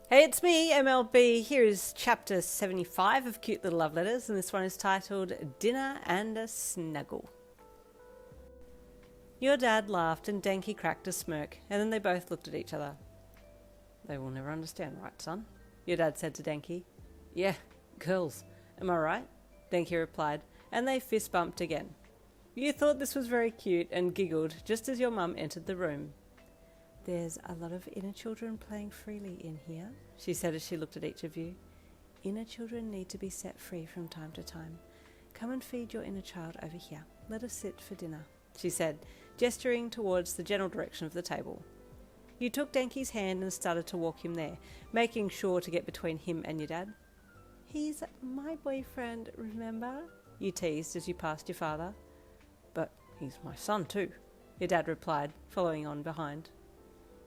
Hey, it's me, MLB. Here is chapter 75 of Cute Little Love Letters, and this one is titled Dinner and a Snuggle. Your dad laughed and Denki cracked a smirk, and then they both looked at each other. They will never understand, right, son? Your dad said to Denki. Yeah, girls. Am I right? Denki replied, and they fist bumped again. You thought this was very cute and giggled just as your mum entered the room. There's a lot of inner children playing freely in here, she said as she looked at each of you. Inner children need to be set free from time to time. Come and feed your inner child over here. Let us sit for dinner, she said, gesturing towards the general direction of the table. You took Denki's hand and started to walk him there, making sure to get between him and your dad. He's my boyfriend, remember? You teased as you passed your father. But he's my son too, your dad replied, following on behind.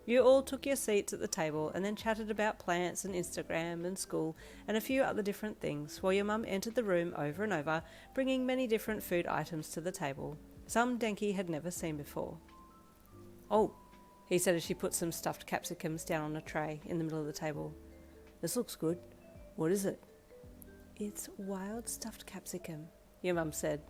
You all took your seats at the table and then chatted about plants and Instagram and school and a few other different things while your mum entered the room over and over, bringing many different food items to the table, some Denki had never seen before. Oh, he said as she put some stuffed capsicums down on a tray in the middle of the table. This looks good. What is it? It's wild stuffed capsicum, your mum said.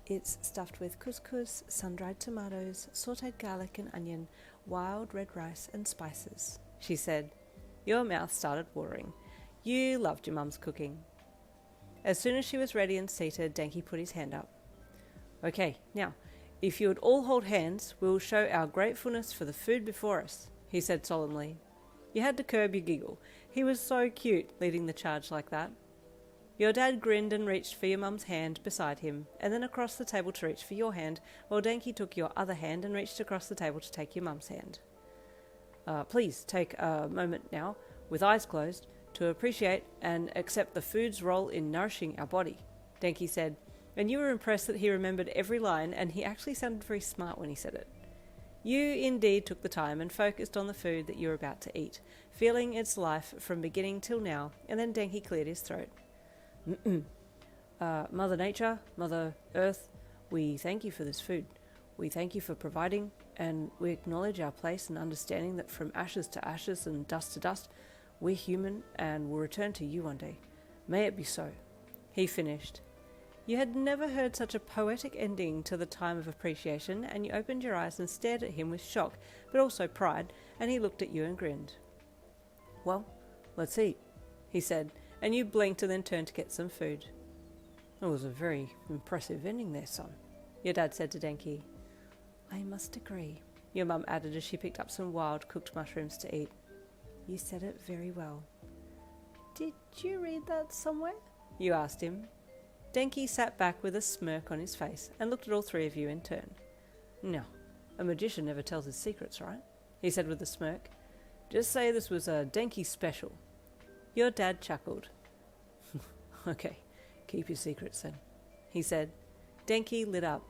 It's stuffed with couscous, sun-dried tomatoes, sautéed garlic and onion, wild red rice and spices, she said. Your mouth started watering. You loved your mum's cooking. As soon as she was ready and seated, Denki put his hand up. Okay, now, if you would all hold hands, we'll show our gratefulness for the food before us, he said solemnly. You had to curb your giggle. He was so cute, leading the charge like that. Your dad grinned and reached for your mum's hand beside him, and then across the table to reach for your hand, while Denki took your other hand and reached across the table to take your mum's hand. Please take a moment now, with eyes closed, to appreciate and accept the food's role in nourishing our body, Denki said, and you were impressed that he remembered every line, and he actually sounded very smart when he said it. You indeed took the time and focused on the food that you were about to eat, feeling its life from beginning till now, and then Denki cleared his throat. Mother Nature, Mother Earth, we thank you for this food. We thank you for providing, and we acknowledge our place in understanding that from ashes to ashes and dust to dust, we're human and will return to you one day. May it be so. He finished. You had never heard such a poetic ending to the time of appreciation, and you opened your eyes and stared at him with shock, but also pride, and he looked at you and grinned. Well, let's eat, he said, and you blinked and then turned to get some food. It was a very impressive ending there, son, your dad said to Denki. I must agree, your mum added as she picked up some wild cooked mushrooms to eat. You said it very well. Did you read that somewhere? You asked him. Denki sat back with a smirk on his face and looked at all three of you in turn. No, a magician never tells his secrets, right? He said with a smirk. Just say this was a Denki special. Your dad chuckled. Okay, keep your secrets then, he said. Denki lit up.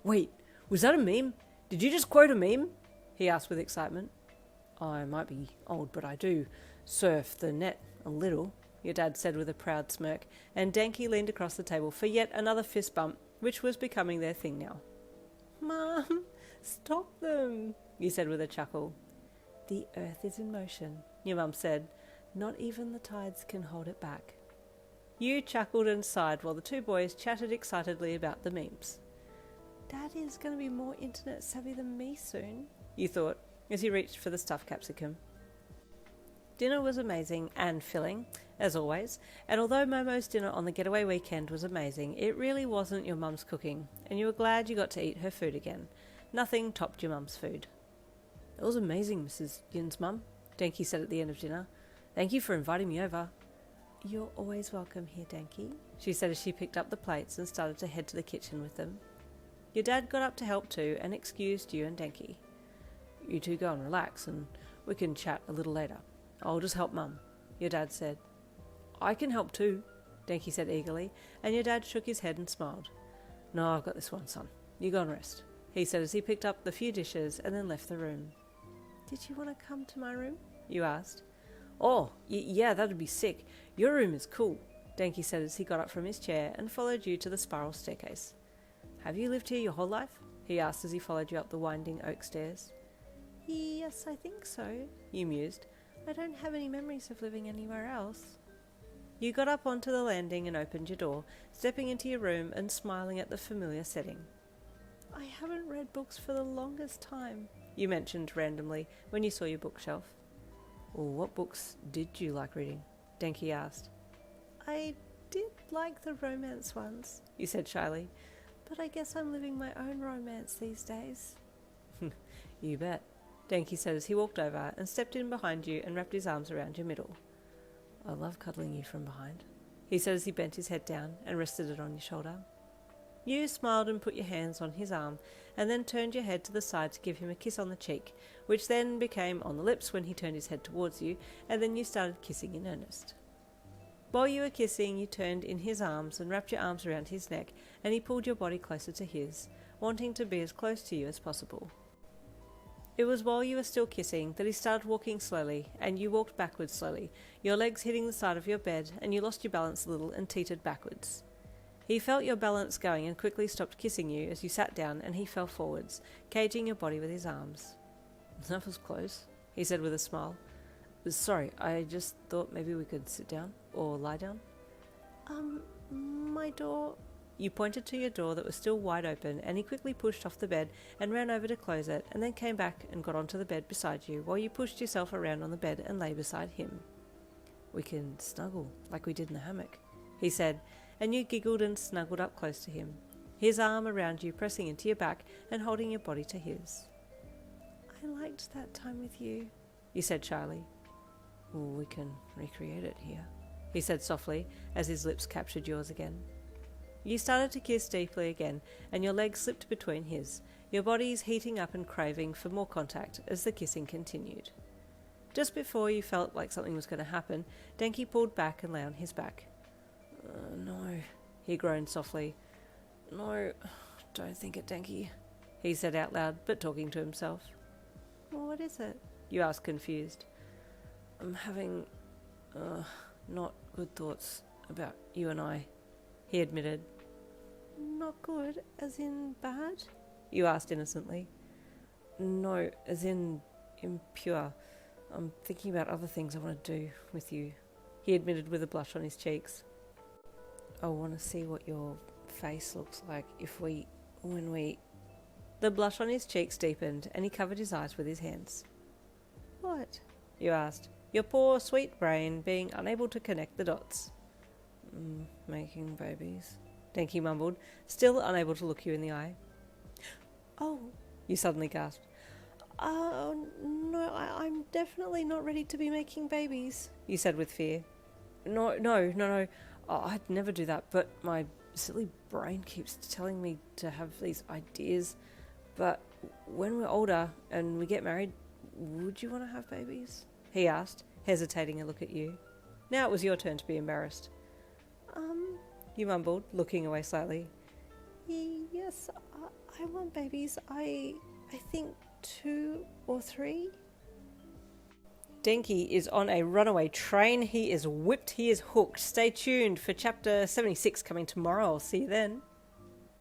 Wait, was that a meme? Did you just quote a meme? He asked with excitement. I might be old, but I do surf the net a little, your dad said with a proud smirk, and Denki leaned across the table for yet another fist bump, which was becoming their thing now. Mum, stop them, you said with a chuckle. The earth is in motion, your mum said. Not even the tides can hold it back. You chuckled and sighed while the two boys chatted excitedly about the memes. Daddy's going to be more internet savvy than me soon, you thought, as he reached for the stuffed capsicum. Dinner was amazing and filling, as always, and although Momo's dinner on the getaway weekend was amazing, it really wasn't your mum's cooking, and you were glad you got to eat her food again. Nothing topped your mum's food. It was amazing, Mrs. Yin's mum, Denki said at the end of dinner. Thank you for inviting me over. You're always welcome here, Denki, she said as she picked up the plates and started to head to the kitchen with them. Your dad got up to help too and excused you and Denki. You two go and relax and we can chat a little later. I'll just help Mum, your dad said. I can help too, Denki said eagerly, and your dad shook his head and smiled. No, I've got this one, son. You go and rest, he said as he picked up the few dishes and then left the room. Did you want to come to my room? You asked. Oh, yeah, that'd be sick. Your room is cool, Denki said as he got up from his chair and followed you to the spiral staircase. Have you lived here your whole life? He asked as he followed you up the winding oak stairs. Yes, I think so, you mused. I don't have any memories of living anywhere else. You got up onto the landing and opened your door, stepping into your room and smiling at the familiar setting. I haven't read books for the longest time, you mentioned randomly when you saw your bookshelf. Well, what books did you like reading? Denki asked. I did like the romance ones, you said shyly, but I guess I'm living my own romance these days. You bet, Denki said as he walked over and stepped in behind you and wrapped his arms around your middle. I love cuddling you from behind, he said as he bent his head down and rested it on your shoulder. You smiled and put your hands on his arm and then turned your head to the side to give him a kiss on the cheek, which then became on the lips when he turned his head towards you, and then you started kissing in earnest. While you were kissing, you turned in his arms and wrapped your arms around his neck, and he pulled your body closer to his, wanting to be as close to you as possible. It was while you were still kissing that he started walking slowly, and you walked backwards slowly, your legs hitting the side of your bed, and you lost your balance a little and teetered backwards. He felt your balance going and quickly stopped kissing you as you sat down, and he fell forwards, caging your body with his arms. That was close, he said with a smile. Sorry, I just thought maybe we could sit down or lie down. My door... You pointed to your door that was still wide open, and he quickly pushed off the bed and ran over to close it, and then came back and got onto the bed beside you while you pushed yourself around on the bed and lay beside him. We can snuggle like we did in the hammock, he said, and you giggled and snuggled up close to him, his arm around you pressing into your back and holding your body to his. I liked that time with you, you said shyly. Well, we can recreate it here, he said softly as his lips captured yours again. You started to kiss deeply again, and your legs slipped between his, your bodies heating up and craving for more contact as the kissing continued. Just before you felt like something was going to happen, Denki pulled back and lay on his back. No, he groaned softly. No, don't think it, Denki, he said out loud, but talking to himself. Well, what is it? You asked, confused. I'm having, not good thoughts about you and I, he admitted. Not good, as in bad? You asked innocently. No, as in impure. I'm thinking about other things I want to do with you, he admitted with a blush on his cheeks. I want to see what your face looks like when we... The blush on his cheeks deepened, and he covered his eyes with his hands. What? You asked, your poor, sweet brain being unable to connect the dots. Making babies, Denki mumbled, still unable to look you in the eye. Oh, you suddenly gasped. No, I'm definitely not ready to be making babies, you said with fear. No. Oh, I'd never do that, but my silly brain keeps telling me to have these ideas. But when we're older and we get married, would you want to have babies? He asked, hesitating a look at you. Now it was your turn to be embarrassed. You mumbled, looking away slightly. Yes, I want babies. I think 2 or 3. Denki is on a runaway train. He is whipped. He is hooked. Stay tuned for chapter 76 coming tomorrow. I'll see you then.